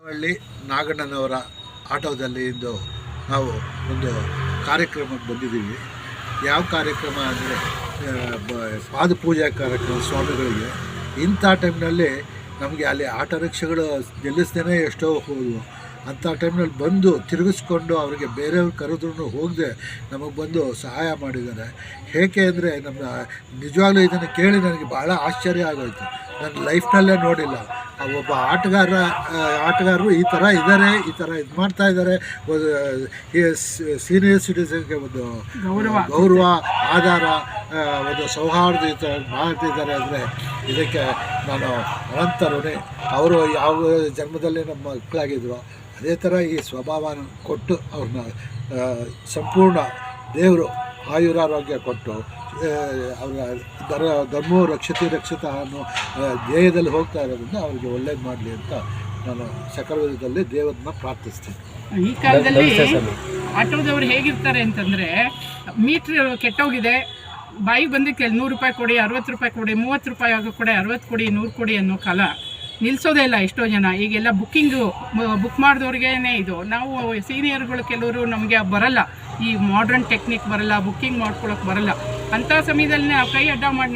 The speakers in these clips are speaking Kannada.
ಹಳ್ಳಿ ನಾಗಣ್ಣನವರ ಆಟೋದಲ್ಲಿ ಇಂದು ನಾವು ಒಂದು ಕಾರ್ಯಕ್ರಮಕ್ಕೆ ಬಂದಿದ್ದೀವಿ. ಯಾವ ಕಾರ್ಯಕ್ರಮ ಅಂದರೆ ಪಾದಪೂಜೆ ಕಾರ್ಯಕ್ರಮ ಸ್ವಾಮಿಗಳಿಗೆ. ಇಂಥ ಟೈಮ್ನಲ್ಲಿ ನಮಗೆ ಅಲ್ಲಿ ಆಟೋ ರಿಕ್ಷಾಗಳು ನಿಲ್ಲಿಸ್ದೇ ಎಷ್ಟೋ ಹೋದವು. ಅಂಥ ಟೈಮ್ನಲ್ಲಿ ಬಂದು ತಿರುಗಿಸ್ಕೊಂಡು ಅವರಿಗೆ ಬೇರೆಯವ್ರು ಕರೆದ್ರೂ ಹೋಗದೆ ನಮಗೆ ಬಂದು ಸಹಾಯ ಮಾಡಿದ್ದಾರೆ. ಏಕೆ ಅಂದರೆ ನಮ್ಮ ನಿಜವಾಗ್ಲೂ ಇದನ್ನು ಕೇಳಿ ನನಗೆ ಭಾಳ ಆಶ್ಚರ್ಯ ಆಗೋಯ್ತು. ನನ್ನ ಲೈಫ್ನಲ್ಲೇ ನೋಡಿಲ್ಲ. ಒಬ್ಬ ಆಟಗಾರರು ಈ ಥರ ಇದ್ದಾರೆ, ಈ ಥರ ಇದು ಮಾಡ್ತಾಯಿದ್ದಾರೆ. ಸೀನಿಯರ್ ಸಿಟಿಸನ್ಗೆ ಒಂದು ಗೌರವ ಆಧಾರ, ಒಂದು ಸೌಹಾರ್ದಯುತ ಮಾಡ್ತಿದ್ದಾರೆ ಅಂದರೆ ಇದಕ್ಕೆ ನಾನು ಅನಂತ ಋಣಿ. ಅವರು ಯಾವ ಜನ್ಮದಲ್ಲಿ ನಮ್ಮ ಮಕ್ಕಳಾಗಿದ್ರು ಅದೇ ಥರ ಈ ಸ್ವಭಾವನ ಕೊಟ್ಟು ಅವ್ರನ್ನ ಸಂಪೂರ್ಣ ದೇವರು ಆಯುರಾರೋಗ್ಯ ಕೊಟ್ಟು ಅವರ ಧರ್ಮೋ ರಕ್ಷಿತ ಅನ್ನೋ ಧ್ಯೇಯದಲ್ಲಿ ಹೋಗ್ತಾ ಇರೋದ್ರಿಂದ ಅವ್ರಿಗೆ ಒಳ್ಳೇದು ಮಾಡಲಿ ಅಂತ ನಾನು ಸಕಲದಲ್ಲಿ ದೇವರನ್ನ ಪ್ರಾರ್ಥಿಸ್ತೀನಿ. ಈ ಕಾಲದಲ್ಲಿ ಆಟೋದವ್ರು ಹೇಗಿರ್ತಾರೆ ಅಂತಂದರೆ, ಮೀಟ್ರ್ ಕೆಟ್ಟೋಗಿದೆ, ಬಾಯಿಗೆ ಬಂದಿಕ್ಕೆ 100 ರೂಪಾಯಿ ಕೊಡಿ, 60 ರೂಪಾಯಿ ಕೊಡಿ, 30 ರೂಪಾಯಿ ಆಗೋ ಕೊಡಿ, 60 ಕೊಡಿ, 100 ಕೊಡಿ ಅನ್ನೋ ಕಾಲ ನಿಲ್ಲಿಸೋದೇ ಇಲ್ಲ ಎಷ್ಟೋ ಜನ. ಈಗೆಲ್ಲ ಬುಕ್ ಮಾಡಿದವ್ರಿಗೇನೆ ಇದು. ನಾವು ಸೀನಿಯರ್ಗಳು ಕೆಲವರು ನಮಗೆ ಬರಲ್ಲ, ಈ ಮಾಡ್ರನ್ ಟೆಕ್ನಿಕ್ ಬರಲ್ಲ, ಬುಕ್ಕಿಂಗ್ ಮಾಡ್ಕೊಳಕ್ಕೆ ಬರಲ್ಲ. ಅಂಥ ಸಮಯದಲ್ಲಿ ನಾವು ಕೈ ಅಡ್ಡ ಮಾಡಿ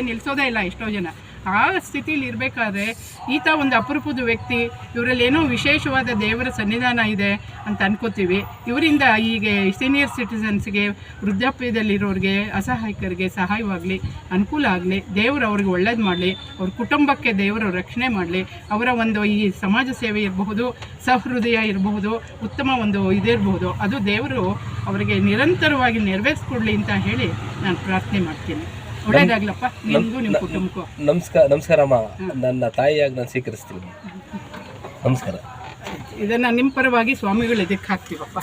ನಿಲ್ಲಿಸೋದೇ ಇಲ್ಲ ಎಷ್ಟೋ ಜನ. ಆ ಸ್ಥಿತಿಲಿ ಇರಬೇಕಾದ್ರೆ ಈತ ಒಂದು ಅಪರೂಪದ ವ್ಯಕ್ತಿ, ಇವರಲ್ಲಿ ಏನೋ ವಿಶೇಷವಾದ ದೇವರ ಸನ್ನಿಧಾನ ಇದೆ ಅಂತ ಅನ್ಕೋತೀವಿ. ಇವರಿಂದ ಈಗ ಸೀನಿಯರ್ ಸಿಟಿಸನ್ಸ್ಗೆ, ವೃದ್ಧಾಪ್ಯದಲ್ಲಿರೋರಿಗೆ, ಅಸಹಾಯಕರಿಗೆ ಸಹಾಯವಾಗಲಿ, ಅನುಕೂಲ ಆಗಲಿ, ದೇವರು ಅವ್ರಿಗೆ ಒಳ್ಳೇದು ಮಾಡಲಿ, ಅವ್ರ ಕುಟುಂಬಕ್ಕೆ ದೇವರು ರಕ್ಷಣೆ ಮಾಡಲಿ, ಅವರ ಒಂದು ಈ ಸಮಾಜ ಸೇವೆ ಇರಬಹುದು, ಸಹೃದಯ ಇರಬಹುದು, ಉತ್ತಮ ಒಂದು ಇದಿರಬಹುದು, ಅದು ದೇವರು ಅವರಿಗೆ ನಿರಂತರವಾಗಿ ನೆರವೇರಿಸ್ಕೊಡ್ಲಿ ಅಂತ ಹೇಳಿ ನಾನು ಪ್ರಾರ್ಥನೆ ಮಾಡ್ತೀನಿ. ಒಳ್ಳೇದಾಗ್ಲಪ್ಪ ನಿಮಗೂ ನಿಮ್ಮ ಕುಟುಂಬಕ್ಕೂ. ನಮಸ್ಕಾರಮ್ಮ. ನನ್ನ ತಾಯಿಯಾಗಿ ನಾನು ಸ್ವೀಕರಿಸ್ತೀನಿ. ನಮಸ್ಕಾರ. ಇದನ್ನು ನಿಮ್ಮ ಪರವಾಗಿ ಸ್ವಾಮಿಗಳು ಇದಕ್ಕೆ ಹಾಕ್ತೀವಪ್ಪ.